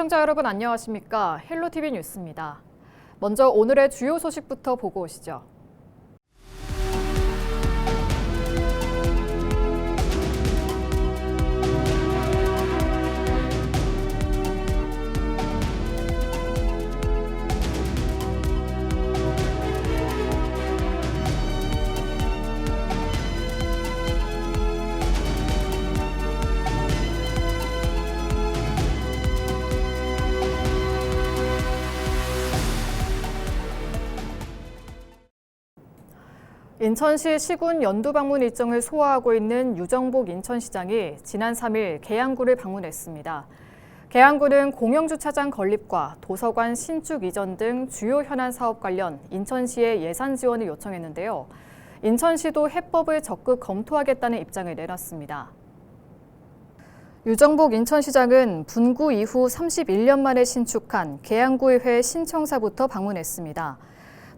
시청자 여러분 안녕하십니까? 헬로티비 뉴스입니다. 먼저 오늘의 주요 소식부터 보고 오시죠. 인천시 시군 연두 방문 일정을 소화하고 있는 유정복 인천시장이 지난 3일 계양구를 방문했습니다. 계양구는 공영주차장 건립과 도서관 신축 이전 등 주요 현안 사업 관련 인천시에 예산 지원을 요청했는데요. 인천시도 해법을 적극 검토하겠다는 입장을 내놨습니다. 유정복 인천시장은 분구 이후 31년 만에 신축한 계양구의회 신청사부터 방문했습니다.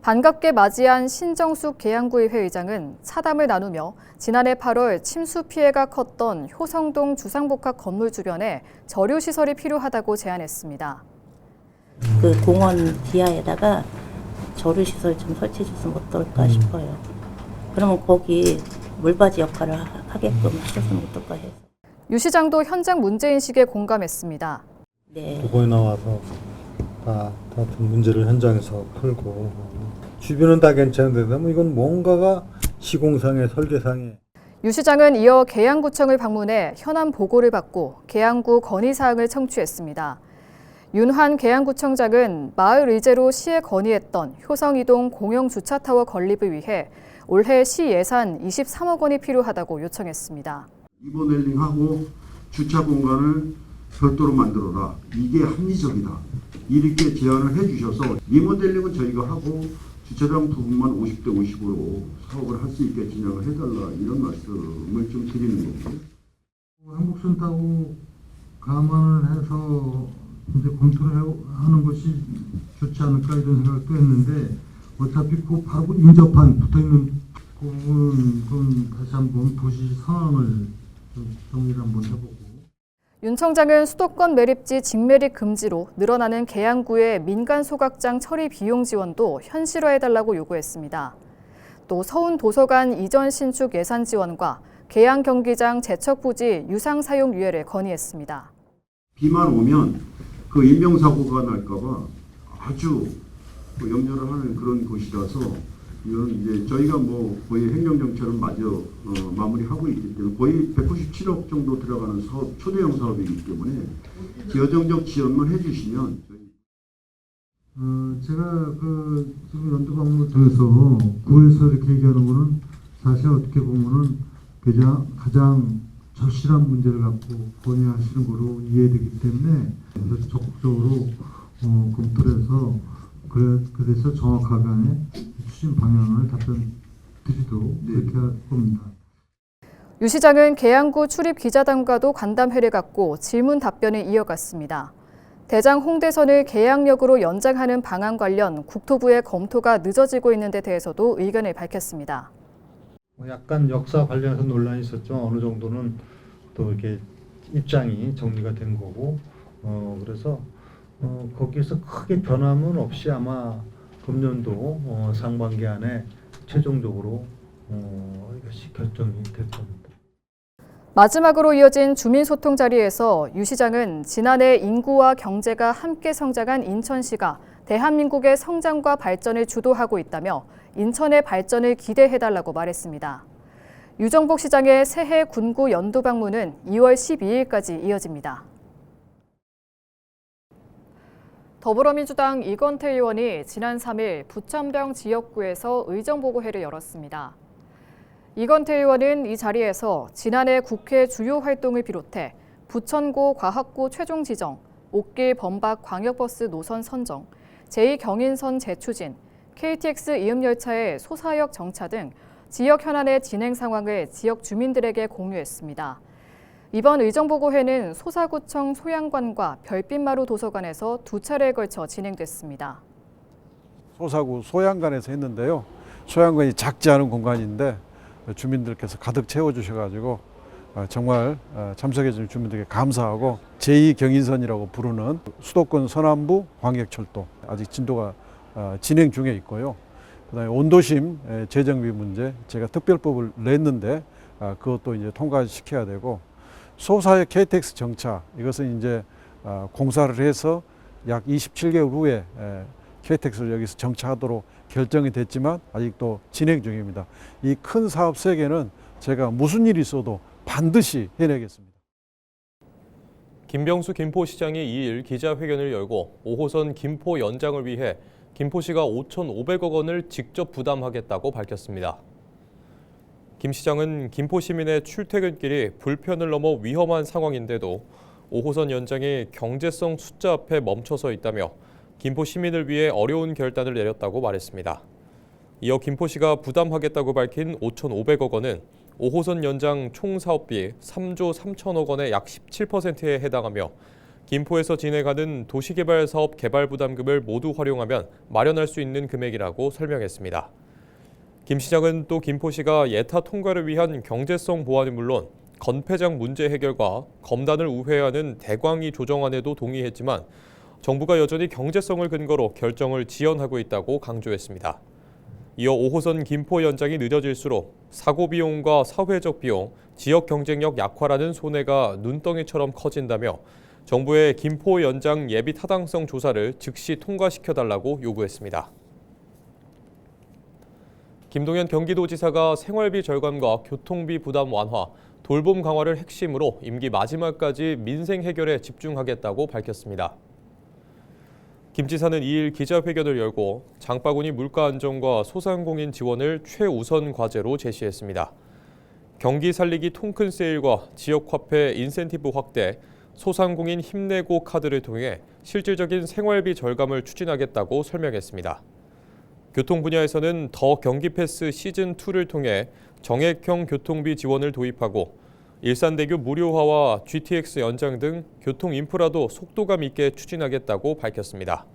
반갑게 맞이한 신정숙 계양구의회 의장은 차담을 나누며 지난해 8월 침수 피해가 컸던 효성동 주상복합 건물 주변에 저류시설이 필요하다고 제안했습니다. 그 공원 지하에다가 저류시설 좀 설치해 줬으면 어떨까 싶어요. 그러면 거기 물바지 역할을 하게끔 하셨으면 어떨까 해서. 유 시장도 현장 문제인식에 공감했습니다. 네. 이번에 나와서 다 문제를 현장에서 풀고 주변은 다 괜찮은데 뭐 이건 뭔가가 시공상의 설계상에. 유 시장은 이어 계양구청을 방문해 현안 보고를 받고 계양구 건의사항을 청취했습니다. 윤환 계양구청장은 마을 의제로 시에 건의했던 효성이동 공영주차타워 건립을 위해 올해 시 예산 23억 원이 필요하다고 요청했습니다. 리모델링하고 주차 공간을 별도로 만들어라. 이게 합리적이다. 이렇게 제안을 해주셔서 리모델링은 저희가 하고 주차장 부분만 50대 50으로 사업을 할 수 있게 진행을 해달라 이런 말씀을 좀 드리는 거고요. 한국선 타고 감안을 해서 이제 검토를 하는 것이 좋지 않을까 이런 생각도 했는데 어차피 그 바로 인접한 붙어있는 부분은 다시 한번 도시 상황을 좀 정리를 한번 해보고. 윤 청장은 수도권 매립지 직매립 금지로 늘어나는 계양구의 민간 소각장 처리 비용 지원도 현실화해달라고 요구했습니다. 또 서운 도서관 이전 신축 예산 지원과 계양 경기장 제척 부지 유상 사용 유예를 건의했습니다. 비만 오면 그 인명사고가 날까봐 아주 염려를 하는 그런 곳이라서 이건 이제 저희가 뭐 거의 행정정책을 마저 마무리하고 있기 때문에 거의 197억 정도 들어가는 사업, 초대형 사업이기 때문에 여정적 지원만 해주시면 제가 지금 연두 방문을 통해서 구에서 이렇게 얘기하는 거는 사실 어떻게 보면은 가장 절실한 문제를 갖고 건의하시는 거로 이해되기 때문에 그래서 적극적으로 검토를 해서 그래서 정확하게 추진 방향을 답변 드리도록 그렇게 할 겁니다. 유 시장은 계양구 출입 기자단과도 간담회를 갖고 질문 답변을 이어갔습니다. 대장 홍대선을 계양역으로 연장하는 방안 관련 국토부의 검토가 늦어지고 있는 데 대해서도 의견을 밝혔습니다. 약간 역사 관련해서 논란이 있었죠. 어느 정도는 또 이렇게 입장이 정리가 된 거고, 그래서 거기에서 크게 변함은 없이 아마 금년도 상반기 안에 최종적으로 이것이 결정이 될 겁니다. 마지막으로 이어진 주민소통 자리에서 유 시장은 지난해 인구와 경제가 함께 성장한 인천시가 대한민국의 성장과 발전을 주도하고 있다며 인천의 발전을 기대해달라고 말했습니다. 유정복 시장의 새해 군구 연두 방문은 2월 12일까지 이어집니다. 더불어민주당 이건태 의원이 지난 3일 부천병 지역구에서 의정보고회를 열었습니다. 이건태 의원은 이 자리에서 지난해 국회 주요 활동을 비롯해 부천고 과학고 최종 지정, 옥길 범박 광역버스 노선 선정, 제2경인선 재추진, KTX 이음열차의 소사역 정차 등 지역 현안의 진행 상황을 지역 주민들에게 공유했습니다. 이번 의정보고회는 소사구청 소양관과 별빛마루 도서관에서 2차례에 걸쳐 진행됐습니다. 소사구 소양관에서 했는데요. 소양관이 작지 않은 공간인데 주민들께서 가득 채워주셔가지고 정말 참석해 주신 주민들께 감사하고 제2경인선이라고 부르는 수도권 서남부 광역철도 아직 진도가 진행 중에 있고요. 그다음에 온도심 재정비 문제 제가 특별법을 냈는데 그것도 이제 통과시켜야 되고 소사의 KTX 정차 이것은 이제 공사를 해서 약 27개월 후에 KTX를 여기서 정차하도록 결정이 됐지만 아직도 진행 중입니다. 이 큰 사업 3개는 제가 무슨 일이 있어도 반드시 해내겠습니다. 김병수 김포시장이 2일 기자회견을 열고 5호선 김포 연장을 위해 김포시가 5,500억 원을 직접 부담하겠다고 밝혔습니다. 김 시장은 김포 시민의 출퇴근길이 불편을 넘어 위험한 상황인데도 5호선 연장이 경제성 숫자 앞에 멈춰서 있다며 김포 시민을 위해 어려운 결단을 내렸다고 말했습니다. 이어 김포시가 부담하겠다고 밝힌 5,500억 원은 5호선 연장 총 사업비 3조 3천억 원의 약 17%에 해당하며 김포에서 진행하는 도시개발 사업 개발 부담금을 모두 활용하면 마련할 수 있는 금액이라고 설명했습니다. 김 시장은 또 김포시가 예타 통과를 위한 경제성 보완은 물론 건폐장 문제 해결과 검단을 우회하는 대광이 조정안에도 동의했지만 정부가 여전히 경제성을 근거로 결정을 지연하고 있다고 강조했습니다. 이어 5호선 김포 연장이 늦어질수록 사고 비용과 사회적 비용, 지역 경쟁력 약화라는 손해가 눈덩이처럼 커진다며 정부의 김포 연장 예비 타당성 조사를 즉시 통과시켜달라고 요구했습니다. 김동연 경기도지사가 생활비 절감과 교통비 부담 완화, 돌봄 강화를 핵심으로 임기 마지막까지 민생 해결에 집중하겠다고 밝혔습니다. 김 지사는 2일 기자회견을 열고 장바구니 물가 안정과 소상공인 지원을 최우선 과제로 제시했습니다. 경기 살리기 통큰 세일과 지역화폐 인센티브 확대, 소상공인 힘내고 카드를 통해 실질적인 생활비 절감을 추진하겠다고 설명했습니다. 교통 분야에서는 더 경기 패스 시즌2를 통해 정액형 교통비 지원을 도입하고 일산대교 무료화와 GTX 연장 등 교통 인프라도 속도감 있게 추진하겠다고 밝혔습니다.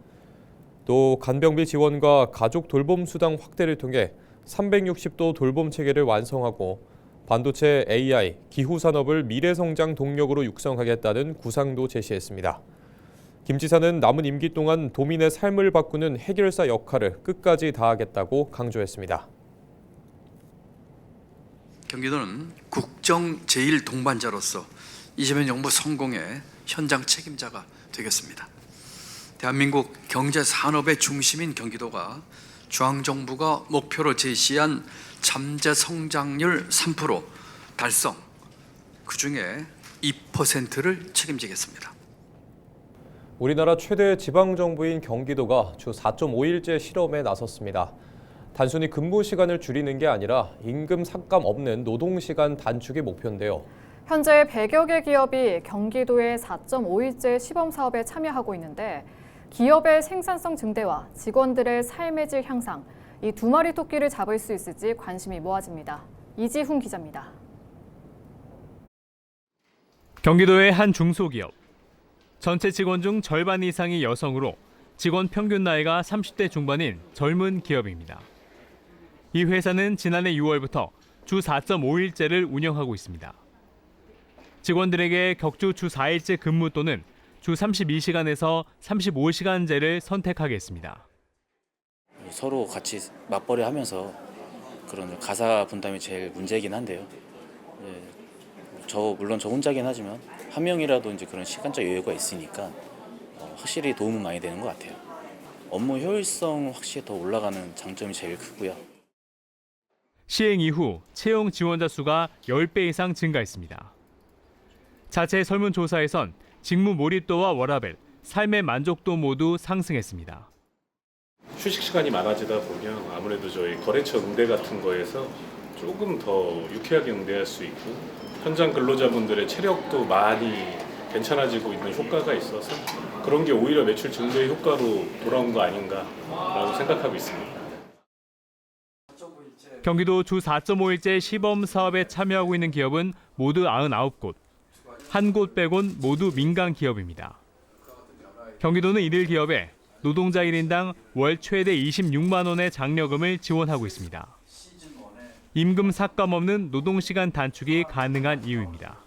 또 간병비 지원과 가족 돌봄 수당 확대를 통해 360도 돌봄 체계를 완성하고 반도체, AI, 기후 산업을 미래 성장 동력으로 육성하겠다는 구상도 제시했습니다. 김 지사는 남은 임기 동안 도민의 삶을 바꾸는 해결사 역할을 끝까지 다하겠다고 강조했습니다. 경기도는 국정 제1동반자로서 이재명 정부 성공의 현장 책임자가 되겠습니다. 대한민국 경제 산업의 중심인 경기도가 중앙정부가 목표로 제시한 잠재 성장률 3% 달성, 그중에 2%를 책임지겠습니다. 우리나라 최대 지방정부인 경기도가 주 4.5일제 실험에 나섰습니다. 단순히 근무 시간을 줄이는 게 아니라 임금 삭감 없는 노동시간 단축이 목표인데요. 현재 100여 개 기업이 경기도의 4.5일제 시범 사업에 참여하고 있는데 기업의 생산성 증대와 직원들의 삶의 질 향상, 이 두 마리 토끼를 잡을 수 있을지 관심이 모아집니다. 이지훈 기자입니다. 경기도의 한 중소기업. 전체 직원 중 절반 이상이 여성으로 직원 평균 나이가 30대 중반인 젊은 기업입니다. 이 회사는 지난해 6월부터 주 4.5일제를 운영하고 있습니다. 직원들에게 격주 주 4일제 근무 또는 주 32시간에서 35시간제를 선택하게 했습니다. 서로 같이 맞벌이 하면서 그런 가사 분담이 제일 문제이긴 한데요. 물론 저 혼자긴 하지만 한 명이라도 이제 그런 시간적 여유가 있으니까 확실히 도움은 많이 되는 것 같아요. 업무 효율성 확실히 더 올라가는 장점이 제일 크고요. 시행 이후 채용 지원자 수가 10배 이상 증가했습니다. 자체 설문조사에선 직무 몰입도와 워라밸, 삶의 만족도 모두 상승했습니다. 휴식 시간이 많아지다 보면 아무래도 저희 거래처 응대 같은 거에서 조금 더 유쾌하게 응대할 수 있고 현장 근로자분들의 체력도 많이 괜찮아지고 있는 효과가 있어서 그런 게 오히려 매출 증대 효과로 돌아온 거 아닌가라고 생각하고 있습니다. 경기도 주 4.5일제 시범 사업에 참여하고 있는 기업은 모두 99곳. 한 곳 빼곤 모두 민간 기업입니다. 경기도는 이들 기업에 노동자 1인당 월 최대 26만 원의 장려금을 지원하고 있습니다. 임금 삭감 없는 노동시간 단축이 가능한 이유입니다.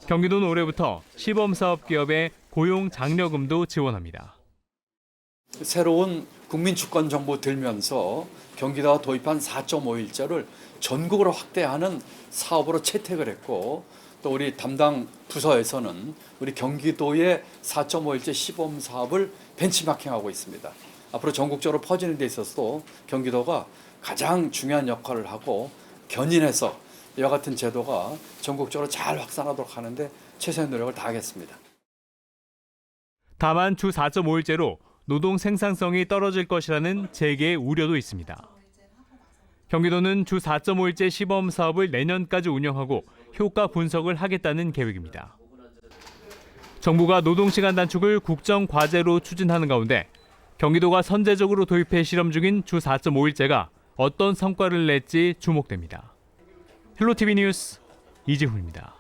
경기도는 올해부터 시범사업 기업에 고용 장려금도 지원합니다. 새로운 국민주권정부 들면서 경기도가 도입한 4.5일제를 전국으로 확대하는 사업으로 채택을 했고, 또 우리 담당 부서에서는 우리 경기도의 4.5일제 시범 사업을 벤치마킹하고 있습니다. 앞으로 전국적으로 퍼지는 데 있어서도 경기도가 가장 중요한 역할을 하고 견인해서 이와 같은 제도가 전국적으로 잘 확산하도록 하는데 최선의 노력을 다하겠습니다. 다만 주 4.5일제로 노동 생산성이 떨어질 것이라는 재계의 우려도 있습니다. 경기도는 주 4.5일제 시범 사업을 내년까지 운영하고 효과 분석을 하겠다는 계획입니다. 정부가 노동시간 단축을 국정과제로 추진하는 가운데 경기도가 선제적으로 도입해 실험 중인 주 4.5일제가 어떤 성과를 낼지 주목됩니다. 헬로티비 뉴스 이재훈입니다.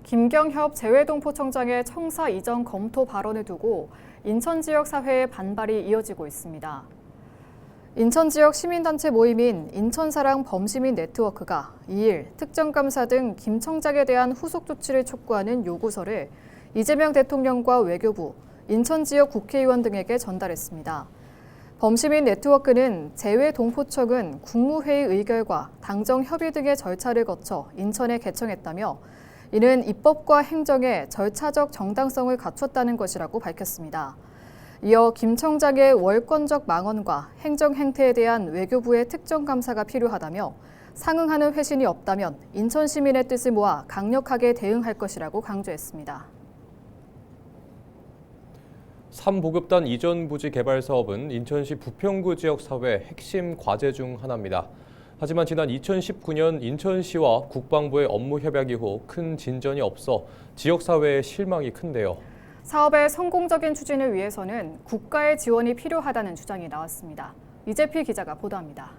김경협 재외동포청장의 청사 이전 검토 발언을 두고 인천 지역 사회의 반발이 이어지고 있습니다. 인천 지역 시민단체 모임인 인천사랑 범시민 네트워크가 2일 특정감사 등 김 청장에 대한 후속 조치를 촉구하는 요구서를 이재명 대통령과 외교부, 인천 지역 국회의원 등에게 전달했습니다. 범시민 네트워크는 재외동포청은 국무회의 의결과 당정 협의 등의 절차를 거쳐 인천에 개청했다며 이는 입법과 행정의 절차적 정당성을 갖췄다는 것이라고 밝혔습니다. 이어 김 청장의 월권적 망언과 행정 행태에 대한 외교부의 특정 감사가 필요하다며 상응하는 회신이 없다면 인천 시민의 뜻을 모아 강력하게 대응할 것이라고 강조했습니다. 3보급단 이전 부지 개발 사업은 인천시 부평구 지역 사회 핵심 과제 중 하나입니다. 하지만 지난 2019년 인천시와 국방부의 업무 협약 이후 큰 진전이 없어 지역사회의 실망이 큰데요. 사업의 성공적인 추진을 위해서는 국가의 지원이 필요하다는 주장이 나왔습니다. 이재필 기자가 보도합니다.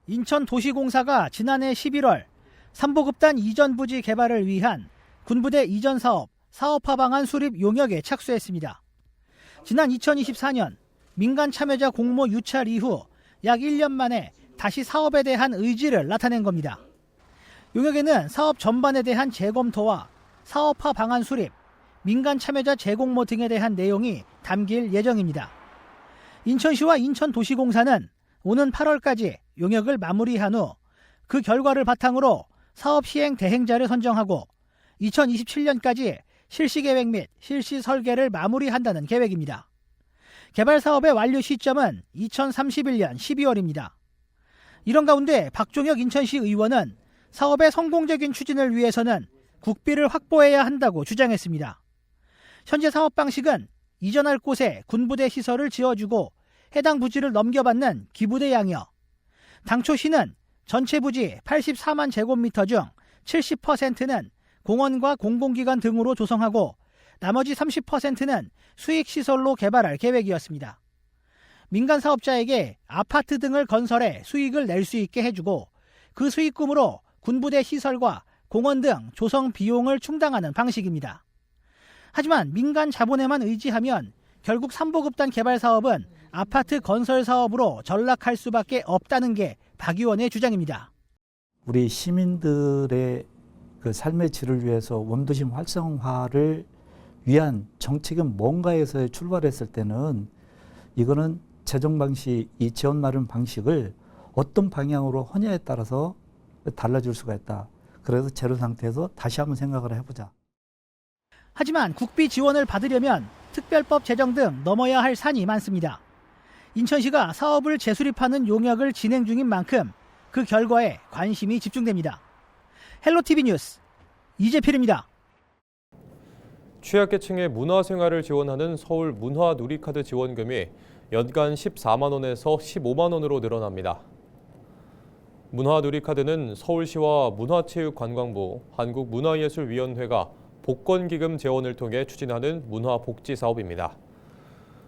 인천도시공사가 지난해 11월 3보급단 이전 부지 개발을 위한 군부대 이전 사업 사업화 방안 수립 용역에 착수했습니다. 지난 2024년 민간 참여자 공모 유찰 이후 약 1년 만에 다시 사업에 대한 의지를 나타낸 겁니다. 용역에는 사업 전반에 대한 재검토와 사업화 방안 수립, 민간 참여자 재공모 등에 대한 내용이 담길 예정입니다. 인천시와 인천도시공사는 오는 8월까지 용역을 마무리한 후 그 결과를 바탕으로 사업 시행 대행자를 선정하고 2027년까지 실시 계획 및 실시 설계를 마무리한다는 계획입니다. 개발 사업의 완료 시점은 2031년 12월입니다. 이런 가운데 박종혁 인천시 의원은 사업의 성공적인 추진을 위해서는 국비를 확보해야 한다고 주장했습니다. 현재 사업 방식은 이전할 곳에 군부대 시설을 지어주고 해당 부지를 넘겨받는 기부대 양이어 당초 시는 전체 부지 84만 제곱미터 중 70%는 공원과 공공기관 등으로 조성하고 나머지 30%는 수익시설로 개발할 계획이었습니다. 민간 사업자에게 아파트 등을 건설해 수익을 낼 수 있게 해주고 그 수익금으로 군부대 시설과 공원 등 조성 비용을 충당하는 방식입니다. 하지만 민간 자본에만 의지하면 결국 3보급단 개발 사업은 아파트 건설 사업으로 전락할 수밖에 없다는 게 박 의원의 주장입니다. 우리 시민들의 그 삶의 질을 위해서 원도심 활성화를 위한 정책은 뭔가에서 출발했을 때는 이거는 재정 방식, 이 지원 마련 방식을 어떤 방향으로 하냐에 따라서 달라질 수가 있다. 그래서 제로 상태에서 다시 한번 생각을 해보자. 하지만 국비 지원을 받으려면 특별법 제정 등 넘어야 할 산이 많습니다. 인천시가 사업을 재수립하는 용역을 진행 중인 만큼 그 결과에 관심이 집중됩니다. 헬로티비 뉴스 이재필입니다. 취약계층의 문화생활을 지원하는 서울 문화누리카드 지원금이 연간 14만 원에서 15만 원으로 늘어납니다. 문화누리카드는 서울시와 문화체육관광부, 한국문화예술위원회가 복권기금 재원을 통해 추진하는 문화복지 사업입니다.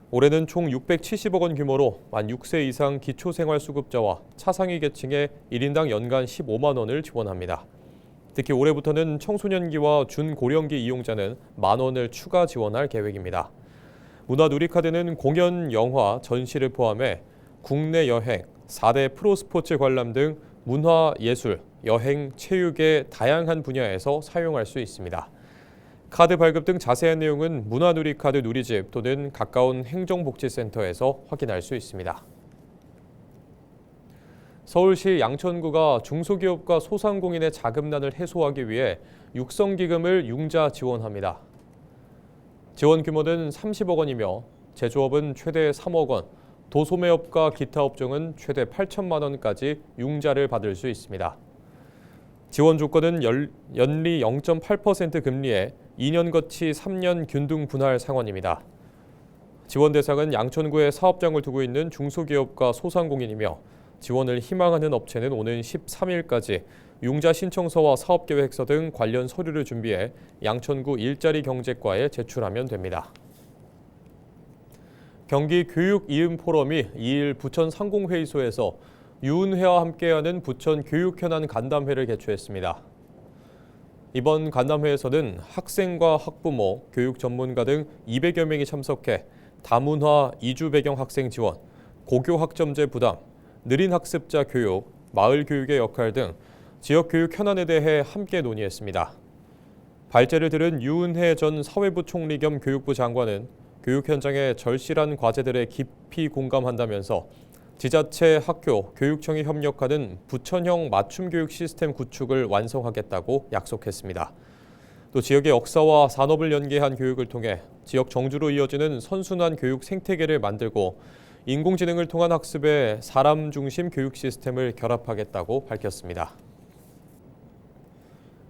올해는 총 670억 원 규모로 만 6세 이상 기초생활수급자와 차상위 계층에 1인당 연간 15만 원을 지원합니다. 특히 올해부터는 청소년기와 준고령기 이용자는 만 원을 추가 지원할 계획입니다. 문화누리카드는 공연, 영화, 전시를 포함해 국내 여행, 4대 프로스포츠 관람 등 문화, 예술, 여행, 체육의 다양한 분야에서 사용할 수 있습니다. 카드 발급 등 자세한 내용은 문화누리카드 누리집 또는 가까운 행정복지센터에서 확인할 수 있습니다. 서울시 양천구가 중소기업과 소상공인의 자금난을 해소하기 위해 육성기금을 융자 지원합니다. 지원 규모는 30억 원이며 제조업은 최대 3억 원, 도소매업과 기타 업종은 최대 8천만 원까지 융자를 받을 수 있습니다. 지원 조건은 연리 0.8% 금리에 2년 거치 3년 균등 분할 상환입니다. 지원 대상은 양천구에 사업장을 두고 있는 중소기업과 소상공인이며 지원을 희망하는 업체는 오는 13일까지 융자 신청서와 사업계획서 등 관련 서류를 준비해 양천구 일자리 경제과에 제출하면 됩니다. 경기 교육이음포럼이 2일 부천 상공회의소에서 유은회와 함께하는 부천 교육현안 간담회를 개최했습니다. 이번 간담회에서는 학생과 학부모, 교육 전문가 등 200여 명이 참석해 다문화 이주 배경 학생 지원, 고교 학점제 부담, 느린 학습자 교육, 마을 교육의 역할 등 지역 교육 현안에 대해 함께 논의했습니다. 발제를 들은 유은혜 전 사회부 총리 겸 교육부 장관은 교육 현장의 절실한 과제들에 깊이 공감한다면서 지자체, 학교, 교육청이 협력하는 부천형 맞춤 교육 시스템 구축을 완성하겠다고 약속했습니다. 또 지역의 역사와 산업을 연계한 교육을 통해 지역 정주로 이어지는 선순환 교육 생태계를 만들고 인공지능을 통한 학습에 사람 중심 교육 시스템을 결합하겠다고 밝혔습니다.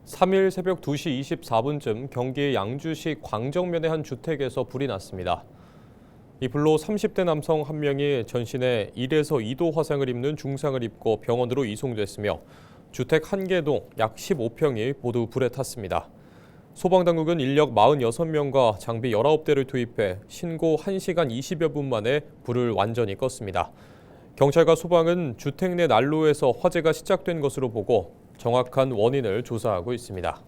3일 새벽 2시 24분쯤 경기 양주시 광정면의 한 주택에서 불이 났습니다. 이 불로 30대 남성 1명이 전신에 1에서 2도 화상을 입는 중상을 입고 병원으로 이송됐으며 주택 1개동 약 15평이 모두 불에 탔습니다. 소방당국은 인력 46명과 장비 19대를 투입해 신고 1시간 20여 분 만에 불을 완전히 껐습니다. 경찰과 소방은 주택 내 난로에서 화재가 시작된 것으로 보고 정확한 원인을 조사하고 있습니다.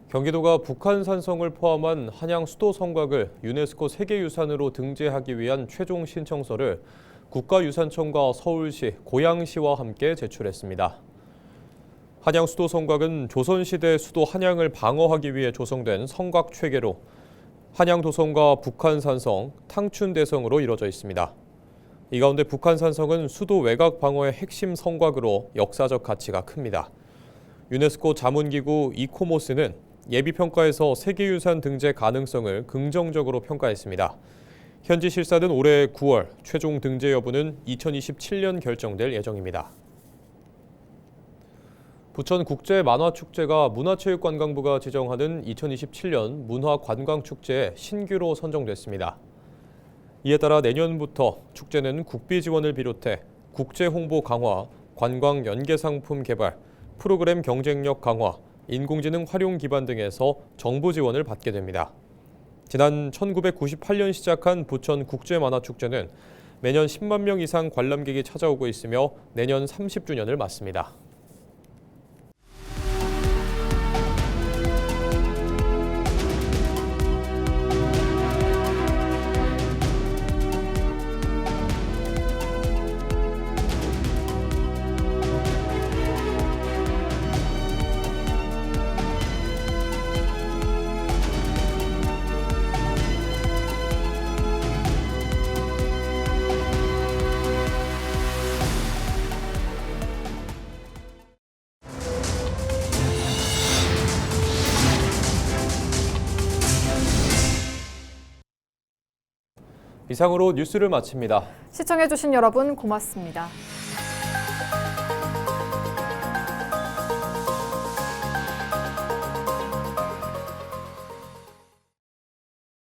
경기도가 북한 산성을 포함한 한양 수도 성곽을 유네스코 세계유산으로 등재하기 위한 최종 신청서를 국가유산청과 서울시, 고양시와 함께 제출했습니다. 한양 수도 성곽은 조선시대 수도 한양을 방어하기 위해 조성된 성곽 체계로 한양 도성과 북한 산성, 탕춘 대성으로 이루어져 있습니다. 이 가운데 북한 산성은 수도 외곽 방어의 핵심 성곽으로 역사적 가치가 큽니다. 유네스코 자문기구 이코모스는 예비평가에서 세계유산 등재 가능성을 긍정적으로 평가했습니다. 현지 실사는 올해 9월, 최종 등재 여부는 2027년 결정될 예정입니다. 부천국제만화축제가 문화체육관광부가 지정하는 2027년 문화관광축제의 신규로 선정됐습니다. 이에 따라 내년부터 축제는 국비 지원을 비롯해 국제 홍보 강화, 관광 연계 상품 개발, 프로그램 경쟁력 강화, 인공지능 활용 기반 등에서 정부 지원을 받게 됩니다. 지난 1998년 시작한 부천 국제만화축제는 매년 10만 명 이상 관람객이 찾아오고 있으며 내년 30주년을 맞습니다. 이상으로 뉴스를 마칩니다. 시청해주신 여러분 고맙습니다.